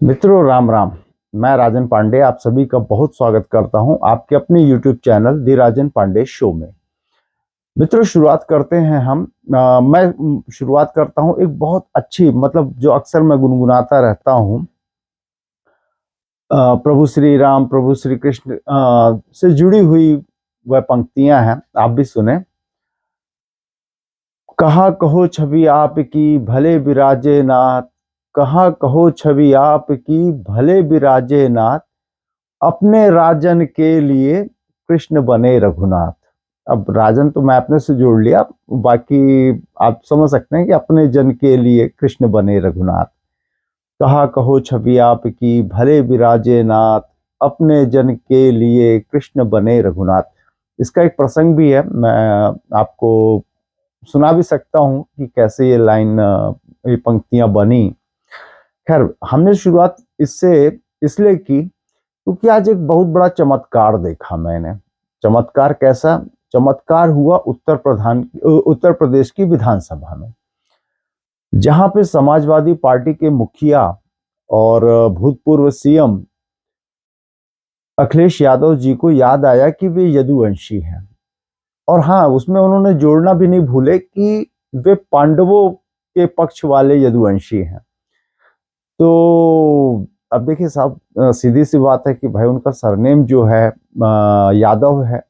मित्रों राम राम। मैं राजन पांडे आप सभी का बहुत स्वागत करता हूं आपके अपने YouTube चैनल दी राजन पांडे शो में। मित्रों शुरुआत करते हैं हम। मैं शुरुआत करता हूं एक बहुत अच्छी जो अक्सर मैं गुनगुनाता रहता हूं। प्रभु श्री राम प्रभु श्री कृष्ण से जुड़ी हुई वह पंक्तियां हैं, आप भी सुने। कहा कहो छवि आपकी भले विराजे नाथ, कहा कहो छवि आपकी भले विराजे नाथ, अपने राजन के लिए कृष्ण बने रघुनाथ। अब राजन तो मैं अपने से जोड़ लिया, बाकी आप समझ सकते हैं कि अपने जन के लिए कृष्ण बने रघुनाथ। कहा कहो छवि आपकी भले विराजे नाथ, अपने जन के लिए कृष्ण बने रघुनाथ। इसका एक प्रसंग भी है, मैं आपको सुना भी सकता हूं कि कैसे ये लाइन, ये पंक्तियां बनी। खैर, हमने शुरुआत इससे इसलिए की क्योंकि आज एक बहुत बड़ा चमत्कार देखा मैंने। चमत्कार कैसा? चमत्कार हुआ उत्तर प्रदेश की विधानसभा में, जहां पे समाजवादी पार्टी के मुखिया और भूतपूर्व सीएम अखिलेश यादव जी को याद आया कि वे यदुवंशी हैं। और हाँ, उसमें उन्होंने जोड़ना भी नहीं भूले कि वे पांडवों के पक्ष वाले यदुवंशी हैं। तो अब देखिए साहब, सीधी सी बात है कि भाई उनका सरनेम जो है यादव है।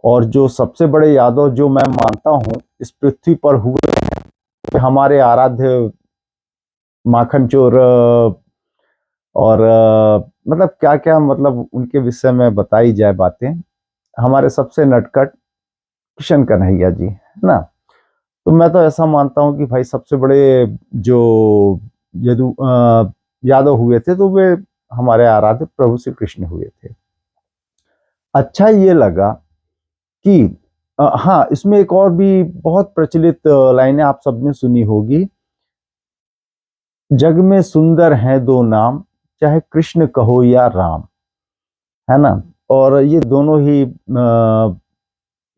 और जो सबसे बड़े यादव जो मैं मानता हूं इस पृथ्वी पर हुए हैं, हमारे आराध्य माखन चोर। और क्या क्या उनके विषय में बताई जाए बातें, हमारे सबसे नटखट किशन कन्हैया जी, है ना। तो मैं तो ऐसा मानता हूं कि भाई सबसे बड़े जो यादव हुए थे तो वे हमारे आराध्य प्रभु श्री कृष्ण हुए थे। अच्छा ये लगा कि हाँ, इसमें एक और भी बहुत प्रचलित लाइनें आप सबने सुनी होगी। जग में सुंदर हैं दो नाम, चाहे कृष्ण कहो या राम, है ना। और ये दोनों ही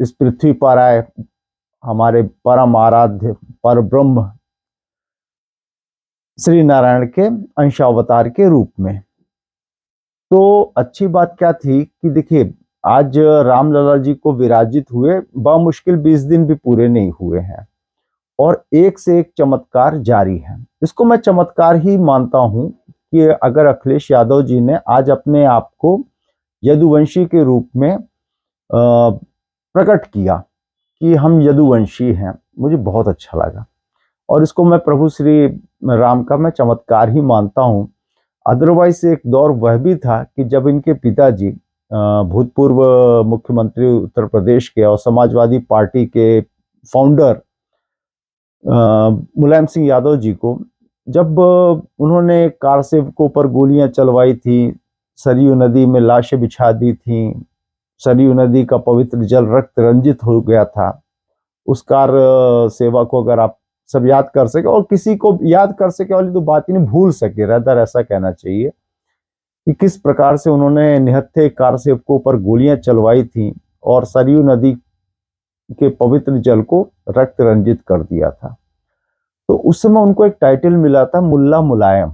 इस पृथ्वी पर आए हमारे परम आराध्य पर ब्रह्म श्री नारायण के अंशावतार के रूप में। तो अच्छी बात क्या थी कि देखिए, आज रामलला जी को विराजित हुए बामुश्किल 20 दिन भी पूरे नहीं हुए हैं और एक से एक चमत्कार जारी है। इसको मैं चमत्कार ही मानता हूं कि अगर अखिलेश यादव जी ने आज अपने आप को यदुवंशी के रूप में प्रकट किया कि हम यदुवंशी हैं, मुझे बहुत अच्छा लगा। और इसको मैं प्रभु श्री राम का मैं चमत्कार ही मानता हूं। अदरवाइज एक दौर वह भी था कि जब इनके पिताजी भूतपूर्व मुख्यमंत्री उत्तर प्रदेश के और समाजवादी पार्टी के फाउंडर मुलायम सिंह यादव जी को, जब उन्होंने कार सेवकों पर गोलियां चलवाई थी, सरयू नदी में लाशें बिछा दी थी, सरयू नदी का पवित्र जल रक्त रंजित हो गया था। उस कार सेवा को अगर आप सब याद कर सके, और किसी को याद कर सके वाली तो बात ही नहीं, भूल सके, रैदर ऐसा कहना चाहिए कि किस प्रकार से उन्होंने निहत्थे कार सेवकों पर गोलियां चलवाई थी और सरयू नदी के पवित्र जल को रक्त रंजित कर दिया था। तो उस समय उनको एक टाइटल मिला था मुल्ला मुलायम,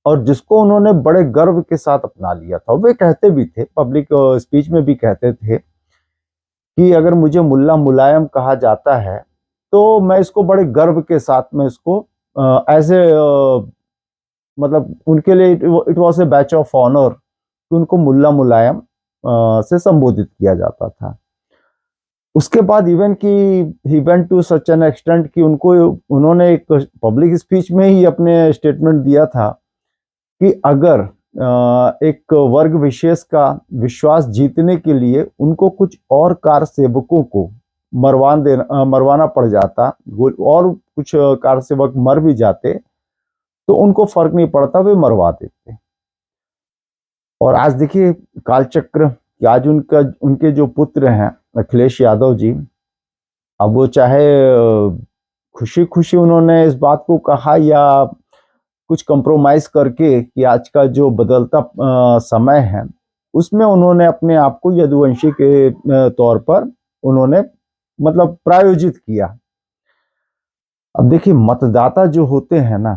और जिसको उन्होंने बड़े गर्व के साथ अपना लिया था। वे कहते भी थे, पब्लिक स्पीच में भी कहते थे कि अगर मुझे मुल्ला मुलायम कहा जाता है तो मैं इसको बड़े गर्व के साथ में इसको एज ए उनके लिए it was a badge of honour कि उनको मुल्ला मुलायम से संबोधित किया जाता था। उसके बाद इवन कि he went to such an extent कि उनको उन्होंने एक पब्लिक स्पीच में ही अपने स्टेटमेंट दिया था कि अगर एक वर्ग विशेष का विश्वास जीतने के लिए उनको कुछ और कार सेवकों को मरवाना पड़ जाता, और कुछ कार सेवक मर भी जाते तो उनको फर्क नहीं पड़ता, वे मरवा देते। और आज देखिए कालचक्र कि आज उनके जो पुत्र हैं अखिलेश यादव जी, अब वो चाहे खुशी खुशी उन्होंने इस बात को कहा या कुछ कंप्रोमाइज करके कि आज का जो बदलता समय है उसमें उन्होंने अपने आप को यदुवंशी के तौर पर उन्होंने प्रायोजित किया। अब देखिए, मतदाता जो होते हैं ना,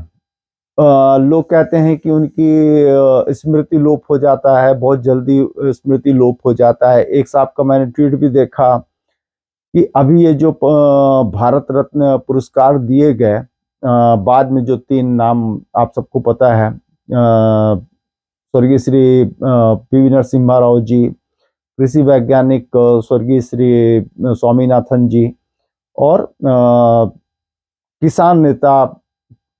लोग कहते हैं कि उनकी स्मृति लोप हो जाता है, बहुत जल्दी स्मृति लोप हो जाता है। एक साहब का मैंने ट्वीट भी देखा कि अभी ये जो भारत रत्न पुरस्कार दिए गए, बाद में जो 3 नाम आप सबको पता है, स्वर्गीय श्री पीवी नरसिम्हा राव जी, कृषि वैज्ञानिक स्वर्गीय श्री स्वामीनाथन जी, और किसान नेता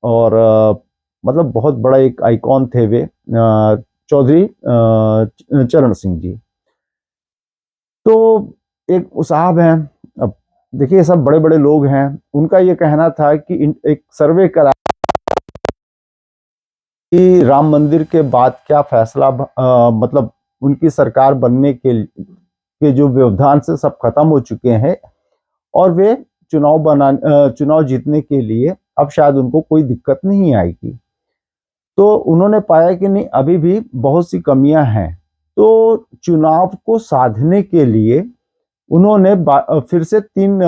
और मतलब बहुत बड़ा एक आइकॉन थे वे, चौधरी चरण सिंह जी। तो एक साहब हैं, अब देखिए सब बड़े बड़े लोग हैं, उनका ये कहना था कि एक सर्वे करा कि राम मंदिर के बाद क्या फैसला, मतलब उनकी सरकार बनने के जो व्यवधान से सब खत्म हो चुके हैं और वे चुनाव जीतने के लिए अब शायद उनको कोई दिक्कत नहीं आएगी। तो उन्होंने पाया कि नहीं, अभी भी बहुत सी कमियां हैं। तो चुनाव को साधने के लिए उन्होंने फिर से 3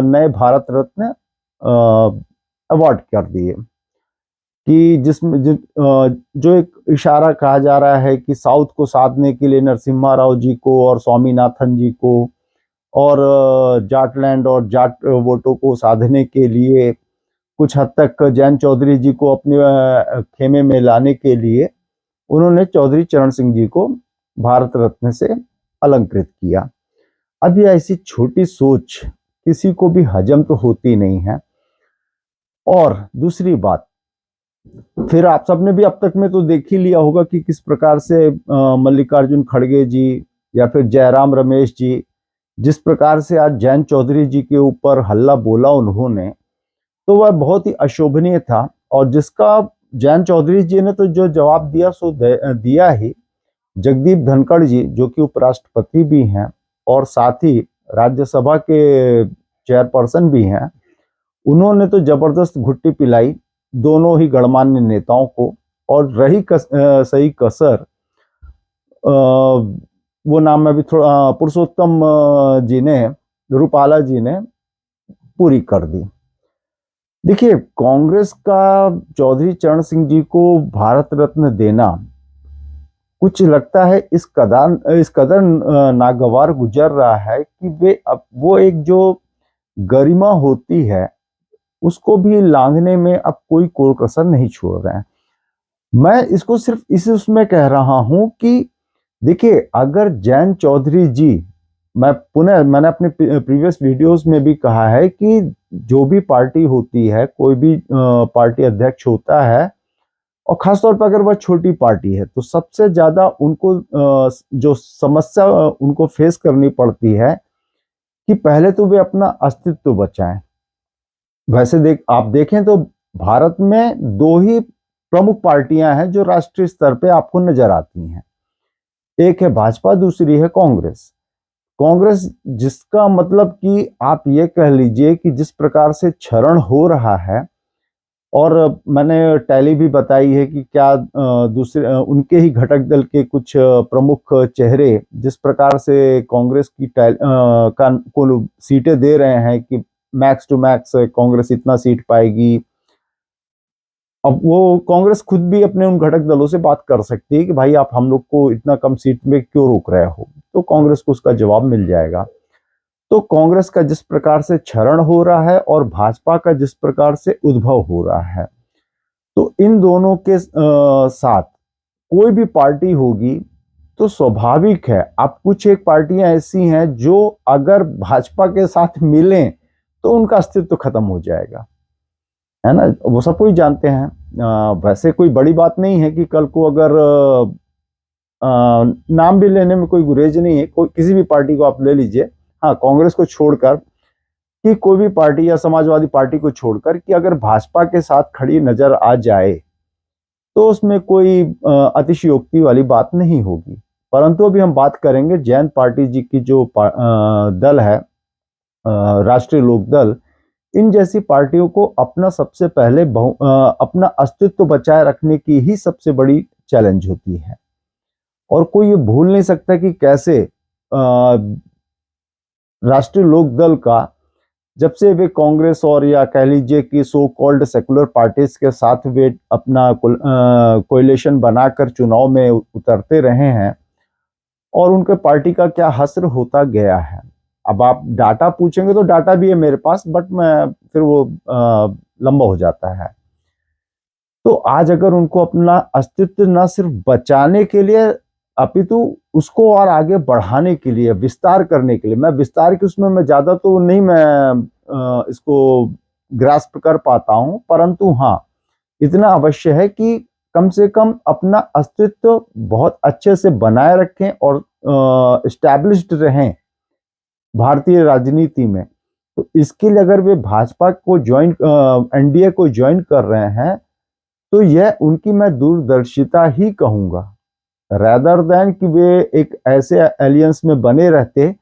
नए भारत रत्न अवार्ड कर दिए, कि जिसमें जो एक इशारा कहा जा रहा है कि साउथ को साधने के लिए नरसिम्हा राव जी को और स्वामीनाथन जी को, और जाटलैंड और जाट वोटों को साधने के लिए कुछ हद तक जैन चौधरी जी को अपने खेमे में लाने के लिए उन्होंने चौधरी चरण सिंह जी को भारत रत्न से अलंकृत किया। अब ये ऐसी छोटी सोच किसी को भी हजम तो होती नहीं है। और दूसरी बात, फिर आप सबने भी अब तक में तो देख ही लिया होगा कि किस प्रकार से मल्लिकार्जुन खड़गे जी या फिर जयराम रमेश जी, जिस प्रकार से आज जैन चौधरी जी के ऊपर हल्ला बोला उन्होंने, तो वह बहुत ही अशोभनीय था। और जिसका जैन चौधरी जी ने तो जो जवाब दिया सो दिया ही। जगदीप धनखड़ जी, जो कि उपराष्ट्रपति भी हैं और साथ ही राज्यसभा के चेयरपर्सन भी हैं, उन्होंने तो जबरदस्त घुट्टी पिलाई दोनों ही गणमान्य नेताओं को। और रही सही कसर, वो नाम में भी थोड़ा पुरुषोत्तम जी ने, रूपाला जी ने पूरी कर दी। देखिए, कांग्रेस का चौधरी चरण सिंह जी को भारत रत्न देना कुछ लगता है इस कदर नागवार गुजर रहा है कि वे अब वो एक जो गरिमा होती है उसको भी लांघने में अब कोई कोर कसर नहीं छोड़ रहे हैं। मैं इसको सिर्फ इस उसमें कह रहा हूं कि देखिए, अगर जैन चौधरी जी, मैंने अपने प्रीवियस वीडियोस में भी कहा है कि जो भी पार्टी होती है, कोई भी पार्टी अध्यक्ष होता है, और खासतौर पर अगर वह छोटी पार्टी है, तो सबसे ज्यादा उनको जो समस्या उनको फेस करनी पड़ती है कि पहले तो वे अपना अस्तित्व बचाएं। वैसे आप देखें तो भारत में 2 ही प्रमुख पार्टियां हैं जो राष्ट्रीय स्तर पे आपको नजर आती हैं। एक है भाजपा, दूसरी है कांग्रेस। कांग्रेस जिसका मतलब कि आप ये कह लीजिए कि जिस प्रकार से क्षरण हो रहा है, और मैंने टैली भी बताई है कि क्या दूसरे उनके ही घटक दल के कुछ प्रमुख चेहरे जिस प्रकार से कांग्रेस की को सीटें दे रहे हैं कि मैक्स टू मैक्स कांग्रेस इतना सीट पाएगी। अब वो कांग्रेस खुद भी अपने उन घटक दलों से बात कर सकती है कि भाई आप हम लोग को इतना कम सीट में क्यों रोक रहे हो, तो कांग्रेस को उसका जवाब मिल जाएगा। तो कांग्रेस का जिस प्रकार से क्षरण हो रहा है और भाजपा का जिस प्रकार से उद्भव हो रहा है, तो इन दोनों के साथ कोई भी पार्टी होगी तो स्वाभाविक है, अब कुछ एक पार्टियां ऐसी हैं जो अगर भाजपा के साथ मिलें तो उनका अस्तित्व खत्म हो जाएगा, है ना। वो सब कोई जानते हैं। वैसे कोई बड़ी बात नहीं है कि कल को अगर नाम भी लेने में कोई गुरेज नहीं है, कोई किसी भी पार्टी को आप ले लीजिए, हाँ कांग्रेस को छोड़कर, कि कोई भी पार्टी या समाजवादी पार्टी को छोड़कर, कि अगर भाजपा के साथ खड़ी नजर आ जाए तो उसमें कोई अतिशयोक्ति वाली बात नहीं होगी। परंतु अभी हम बात करेंगे जैन पार्टी जी की जो दल है, राष्ट्रीय लोक दल, इन जैसी पार्टियों को अपना सबसे पहले अपना अस्तित्व बचाए रखने की ही सबसे बड़ी चैलेंज होती है। और कोई ये भूल नहीं सकता कि कैसे राष्ट्रीय लोक दल का जब से वे कांग्रेस और या कह लीजिए कि सो कॉल्ड सेकुलर पार्टीज के साथ वे अपना कोalition बनाकर चुनाव में उतरते रहे हैं, और उनके पार्टी का क्या हश्र होता गया है। अब आप डाटा पूछेंगे तो डाटा भी है मेरे पास, बट मैं फिर वो लंबा हो जाता है। तो आज अगर उनको अपना अस्तित्व न सिर्फ बचाने के लिए अपितु उसको और आगे बढ़ाने के लिए, विस्तार करने के लिए, मैं विस्तार की उसमें मैं ज्यादा तो नहीं मैं इसको ग्रास्प कर पाता हूं, परंतु हाँ इतना अवश्य है कि कम से कम अपना अस्तित्व बहुत अच्छे से बनाए रखें और इस्टेब्लिश्ड रहें भारतीय राजनीति में। तो इसके लिए अगर वे भाजपा को ज्वाइन, एनडीए को ज्वाइन कर रहे हैं, तो यह उनकी मैं दूरदर्शिता ही कहूंगा, रैदर देन कि वे एक ऐसे एलियंस में बने रहते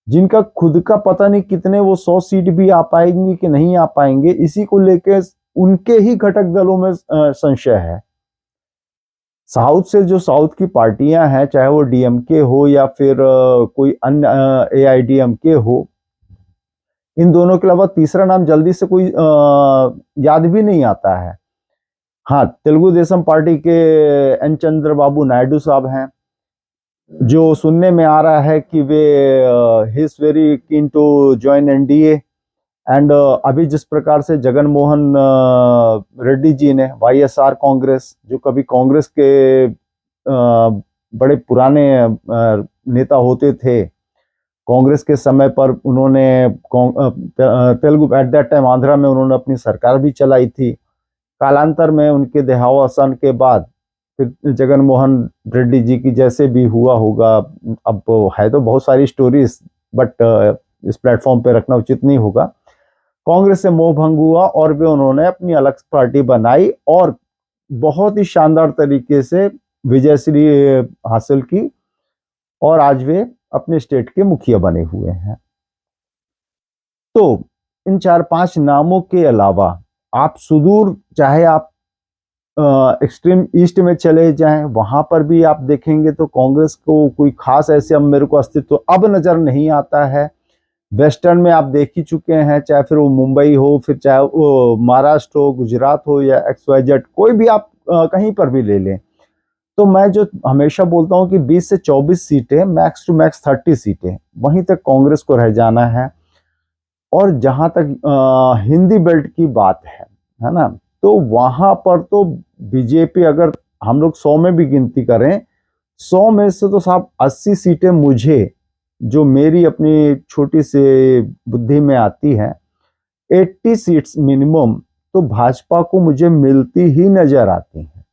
जिनका खुद का पता नहीं कितने वो 100 सीट भी आ पाएंगे कि नहीं आ पाएंगे, इसी को लेके उनके ही घटक दलों में संशय है। साउथ से जो साउथ की पार्टियां हैं, चाहे वो डीएमके हो या फिर कोई अन्य एआईडीएमके हो, इन दोनों के अलावा तीसरा नाम जल्दी से कोई याद भी नहीं आता है। हाँ, तेलुगु देशम पार्टी के एन चंद्रबाबू नायडू साहब हैं, जो सुनने में आ रहा है कि वे ही is very keen to join NDA. And अभी जिस प्रकार से जगन मोहन रेड्डी जी ने वाईएसआर कांग्रेस, जो कभी कांग्रेस के बड़े पुराने नेता होते थे, कांग्रेस के समय पर उन्होंने Telugu at that time Andhra में उन्होंने अपनी सरकार भी चलाई थी। कालांतर में उनके देहावसान के बाद फिर जगन मोहन रेड्डी जी की जैसे भी हुआ होगा, अब है तो बहुत सारी स्टोरीज, बट इस प्लेटफॉर्म पे रखना उचित नहीं होगा। कांग्रेस से मोह भंग हुआ और वे उन्होंने अपनी अलग पार्टी बनाई और बहुत ही शानदार तरीके से विजयश्री हासिल की, और आज वे अपने स्टेट के मुखिया बने हुए हैं। तो इन 4-5 नामों के अलावा आप सुदूर, चाहे आप एक्सट्रीम ईस्ट में चले जाएं, वहां पर भी आप देखेंगे तो कांग्रेस को कोई खास ऐसे अब मेरे को अस्तित्व अब नजर नहीं आता है। वेस्टर्न में आप देख ही चुके हैं, चाहे फिर वो मुंबई हो, फिर चाहे वो महाराष्ट्र हो, गुजरात हो या XYZ, कोई भी आप कहीं पर भी ले लें। तो मैं जो हमेशा बोलता हूं कि 20 से 24 सीटें, मैक्स टू मैक्स 30 सीटें, वहीं तक कांग्रेस को रह जाना है। और जहां तक हिंदी बेल्ट की बात है ना, तो वहां पर तो बीजेपी, अगर हम लोग 100 में भी गिनती करें, 100 में से तो साहब 80 सीटें मुझे, जो मेरी अपनी छोटी सी बुद्धि में आती है, 80 सीट्स मिनिमम तो भाजपा को मुझे मिलती ही नजर आती हैं,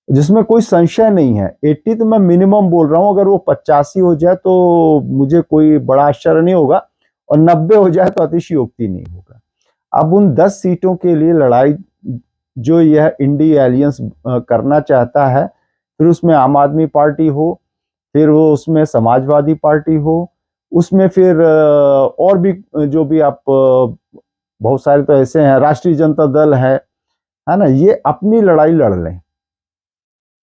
जिसमें कोई संशय नहीं है। 80 तो मैं मिनिमम बोल रहा हूं, अगर वो 85 हो जाए तो मुझे कोई बड़ा आश्चर्य नहीं होगा, और 90 हो जाए तो अतिशयोक्ति नहीं होगा। अब उन 10 सीटों के लिए लड़ाई जो यह इंडी एलियंस करना चाहता है, फिर उसमें आम आदमी पार्टी हो, फिर वो उसमें समाजवादी पार्टी हो, उसमें फिर और भी जो भी आप बहुत सारे तो ऐसे हैं, राष्ट्रीय जनता दल है ना, ये अपनी लड़ाई लड़ लें।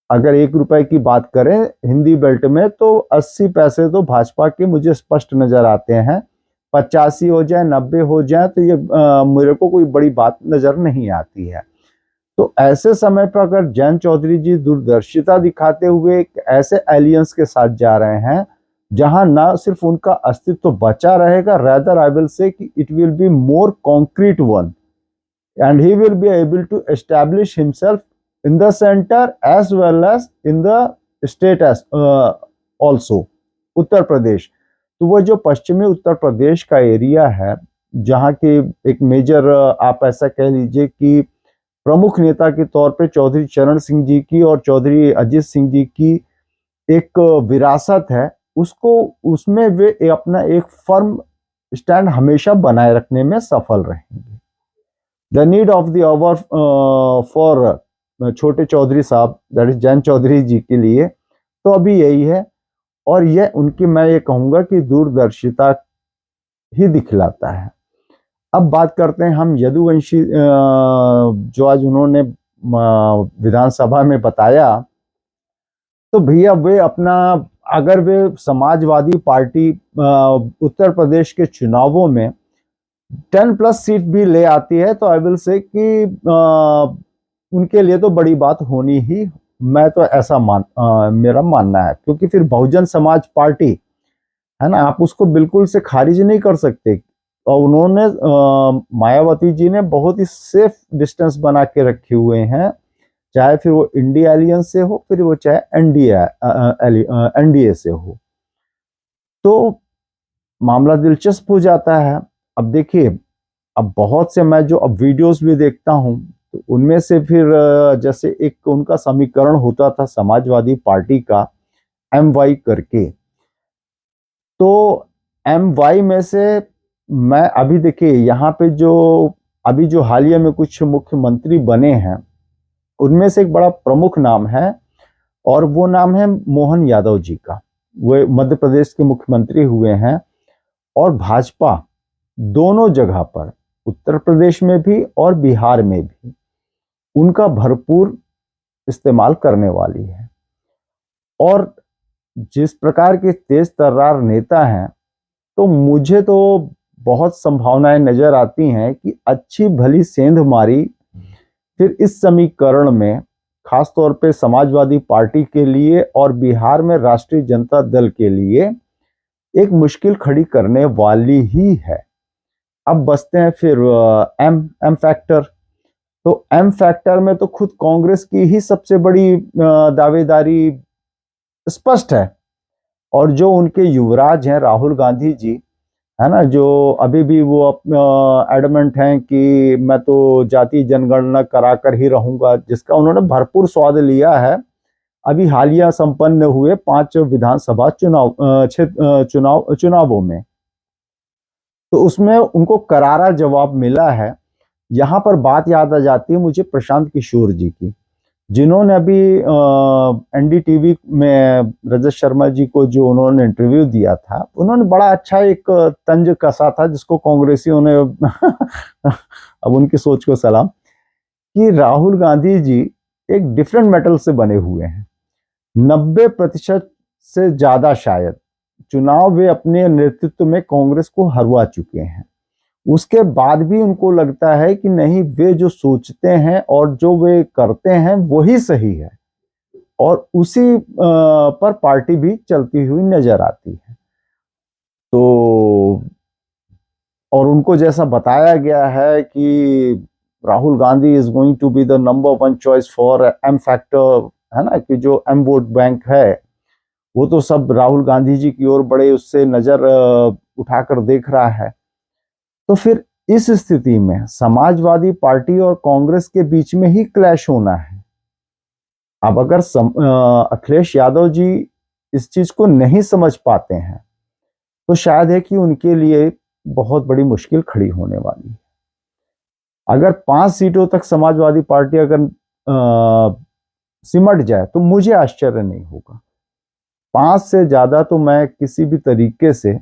अगर 1 रुपए की बात करें हिंदी बेल्ट में, तो 80 पैसे तो भाजपा के मुझे स्पष्ट नजर आते हैं। 85 हो जाए, 90 हो जाए, तो ये मेरे को कोई बड़ी बात नजर नहीं आती है। तो ऐसे समय पर अगर जयंत चौधरी जी दूरदर्शिता दिखाते हुए एक ऐसे एलियंस के साथ जा रहे हैं जहां ना सिर्फ उनका अस्तित्व बचा रहेगा, rather I will say कि it will be more concrete one, and he will be able to establish himself in the center as well as in the state as also, Uttar Pradesh. तो वो जो पश्चिमी उत्तर प्रदेश का एरिया है, जहाँ के एक मेजर आप ऐसा कह लीजिए कि प्रमुख नेता के तौर पे चौधरी चरण सिंह जी की और चौधरी अजीत सिंह जी की एक विरासत है, उसको उसमें वे अपना एक फर्म स्टैंड हमेशा बनाए रखने में सफल रहेंगे। The need of the hour for छोटे चौधरी साहब, दैट इज जयंत चौधरी जी के लिए, तो अभी यही है। और यह उनकी, मैं ये कहूंगा कि दूरदर्शिता ही दिखलाता है। अब बात करते हैं हम यदुवंशी, जो आज उन्होंने विधानसभा में बताया, तो भैया वे अपना, अगर वे समाजवादी पार्टी उत्तर प्रदेश के चुनावों में 10+ सीट भी ले आती है तो आई विल से कि उनके लिए तो बड़ी बात होनी ही, मैं तो ऐसा मेरा मानना है, क्योंकि फिर बहुजन समाज पार्टी है ना, आप उसको बिल्कुल से खारिज नहीं कर सकते। और उन्होंने मायावती जी ने बहुत ही सेफ डिस्टेंस बना के रखे हुए हैं, चाहे फिर वो इंडिया एलियंस से हो, फिर वो चाहे एनडीए से हो। तो मामला दिलचस्प हो जाता है। अब देखिए, अब बहुत से मैं जो अब वीडियोस भी देखता हूं, तो उनमें से फिर जैसे एक उनका समीकरण होता था समाजवादी पार्टी का, MY करके। तो MY में से मैं अभी देखिए यहाँ पे जो अभी जो हालिया में कुछ मुख्यमंत्री बने हैं, उनमें से एक बड़ा प्रमुख नाम है, और वो नाम है मोहन यादव जी का। वो मध्य प्रदेश के मुख्यमंत्री हुए हैं, और भाजपा दोनों जगह पर, उत्तर प्रदेश में भी और बिहार में भी, उनका भरपूर इस्तेमाल करने वाली है। और जिस प्रकार के तेज तर्रार नेता हैं, तो मुझे तो बहुत संभावनाएं नजर आती हैं कि अच्छी भली सेंध मारी फिर इस समीकरण में, खासतौर पे समाजवादी पार्टी के लिए और बिहार में राष्ट्रीय जनता दल के लिए एक मुश्किल खड़ी करने वाली ही है। अब बचते हैं फिर एम फैक्टर। तो एम फैक्टर में तो खुद कांग्रेस की ही सबसे बड़ी दावेदारी स्पष्ट है, और जो उनके युवराज हैं राहुल गांधी जी, है ना, जो अभी भी वो एडमेंट हैं कि मैं तो जाति जनगणना कराकर ही रहूंगा, जिसका उन्होंने भरपूर स्वाद लिया है अभी हालिया संपन्न हुए 5 विधानसभा चुनावों में। तो उसमें उनको करारा जवाब मिला है। यहाँ पर बात याद आ जाती है मुझे प्रशांत किशोर जी की, जिन्होंने अभी NDTV में रजत शर्मा जी को जो उन्होंने इंटरव्यू दिया था, उन्होंने बड़ा अच्छा एक तंज कसा था, जिसको कांग्रेसियों ने अब उनकी सोच को सलाम, कि राहुल गांधी जी एक डिफरेंट मेटल से बने हुए हैं। 90% से ज्यादा शायद चुनाव वे अपने नेतृत्व में कांग्रेस को हरवा चुके हैं। उसके बाद भी उनको लगता है कि नहीं, वे जो सोचते हैं और जो वे करते हैं वही सही है, और उसी पर पार्टी भी चलती हुई नजर आती है। तो और उनको जैसा बताया गया है कि Rahul Gandhi is going to be the number 1 choice for M factor, है ना, कि जो एम वोट बैंक है, वो तो सब राहुल गांधी जी की ओर बड़े उससे नजर उठाकर देख रहा है। तो फिर इस स्थिति में समाजवादी पार्टी और कांग्रेस के बीच में ही क्लैश होना है। अब अगर अखिलेश यादव जी इस चीज को नहीं समझ पाते हैं, तो शायद है कि उनके लिए बहुत बड़ी मुश्किल खड़ी होने वाली है। अगर 5 सीटों तक समाजवादी पार्टी अगर सिमट जाए, तो मुझे आश्चर्य नहीं होगा। 5 से ज्यादा तो मैं किसी भी तरीके से,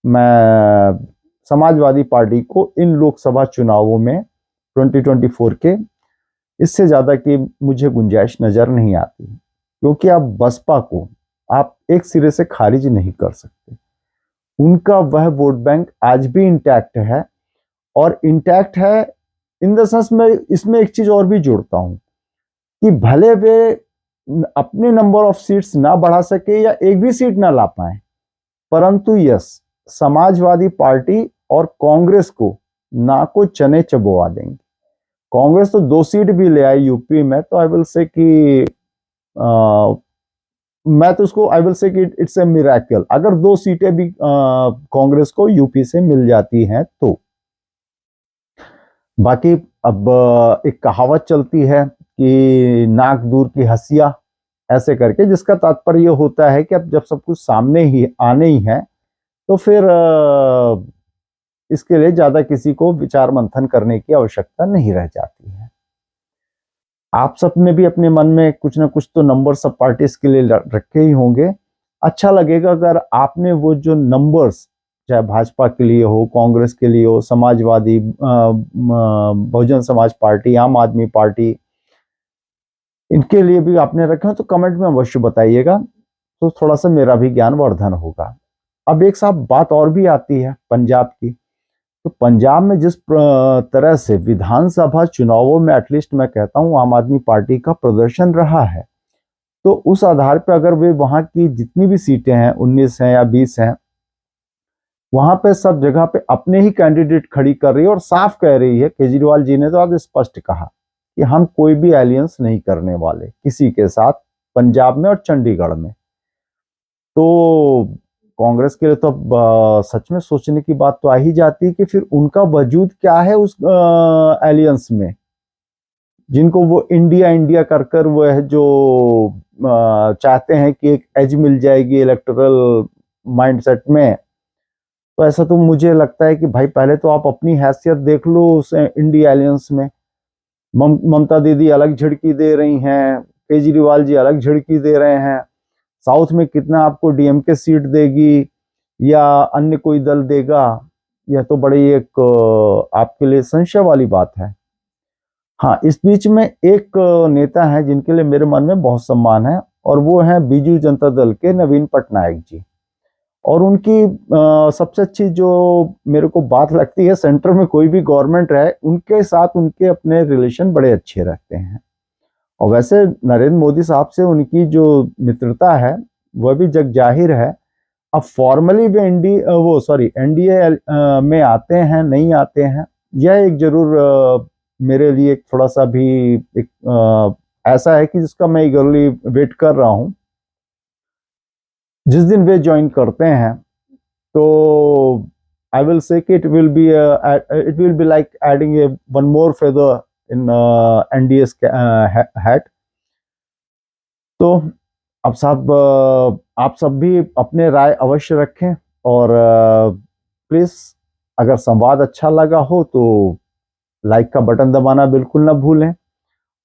मैं समाजवादी पार्टी को इन लोकसभा चुनावों में 2024 के, इससे ज्यादा की मुझे गुंजाइश नजर नहीं आती, क्योंकि आप बसपा को आप एक सिरे से खारिज नहीं कर सकते। उनका वह वोट बैंक आज भी इंटैक्ट है, और इंटैक्ट है इन द सेंस में इसमें एक चीज और भी जोड़ता हूं, कि भले वे अपने नंबर ऑफ सीट्स ना बढ़ा सके या एक भी सीट ना ला पाए, परंतु यस, समाजवादी पार्टी और कांग्रेस को नाको चने चबवा देंगे। कांग्रेस तो 2 सीट भी ले आई यूपी में, तो आई विल से कि मैं तो उसको आई विल से कि इट्स ए मिरेकल अगर 2 सीटें भी कांग्रेस को यूपी से मिल जाती हैं तो। बाकी अब एक कहावत चलती है कि नाक दूर की हंसिया, ऐसे करके, जिसका तात्पर्य होता है कि अब जब सब कुछ सामने ही आने ही है, तो फिर इसके लिए ज्यादा किसी को विचार मंथन करने की आवश्यकता नहीं रह जाती है। आप सब ने भी अपने मन में कुछ ना कुछ तो नंबर सब पार्टीज के लिए रखे ही होंगे। अच्छा लगेगा अगर आपने वो जो नंबर्स, चाहे भाजपा के लिए हो, कांग्रेस के लिए हो, समाजवादी, बहुजन समाज पार्टी, आम आदमी पार्टी, इनके लिए भी आपने रखे हो तो कमेंट में अवश्य बताइएगा, तो थोड़ा सा मेरा भी ज्ञान वर्धन होगा। अब एक साहब बात और भी आती है पंजाब की। तो पंजाब में जिस तरह से विधानसभा चुनावों में एटलीस्ट मैं कहता हूं आम आदमी पार्टी का प्रदर्शन रहा है, तो उस आधार पर अगर वे वहां की जितनी भी सीटें हैं 19 हैं या 20 हैं, वहां पे सब जगह पे अपने ही कैंडिडेट खड़ी कर रही है और साफ कह रही है, केजरीवाल जी ने तो आज स्पष्ट कहा कि हम कोई भी एलियंस नहीं करने वाले किसी के साथ पंजाब में और चंडीगढ़ में। तो कांग्रेस के लिए तो अब सच में सोचने की बात तो आ ही जाती है कि फिर उनका वजूद क्या है उस एलियंस में, जिनको वो इंडिया इंडिया कर कर वो है जो चाहते हैं कि एक एज मिल जाएगी इलेक्टोरल माइंडसेट में। तो ऐसा तो मुझे लगता है कि भाई पहले तो आप अपनी हैसियत देख लो उस इंडिया एलियंस में। ममता दीदी अलग झिड़की दे रही हैं, केजरीवाल जी अलग झिड़की दे रहे हैं, साउथ में कितना आपको डीएमके सीट देगी या अन्य कोई दल देगा, यह तो बड़ी एक आपके लिए संशय वाली बात है। हाँ, इस बीच में एक नेता है जिनके लिए मेरे मन में बहुत सम्मान है और वो है बीजू जनता दल के नवीन पटनायक जी। और उनकी सबसे अच्छी जो मेरे को बात लगती है, सेंटर में कोई भी गवर्नमेंट रहे उनके साथ उनके अपने रिलेशन बड़े अच्छे रहते हैं। और वैसे नरेंद्र मोदी साहब से उनकी जो मित्रता है वह भी जग जाहिर है। अब फॉर्मली वे एनडीए में आते हैं नहीं आते हैं, यह एक जरूर मेरे लिए थोड़ा सा भी एक ऐसा है कि जिसका मैं ईगरली वेट कर रहा हूं। जिस दिन वे ज्वाइन करते हैं तो आई विल से कि it will be like adding A one more feather in NDS hat. तो अब साहब आप सब भी अपने राय अवश्य रखें और प्लीज अगर संवाद अच्छा लगा हो तो लाइक का बटन दबाना बिल्कुल ना भूलें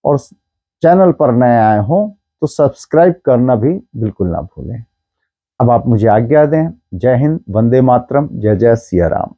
और चैनल पर नए आए हों तो सब्सक्राइब करना भी बिल्कुल ना भूलें। अब आप मुझे आज्ञा दें। जय हिंद, वंदे मातरम, जय जय सिया राम।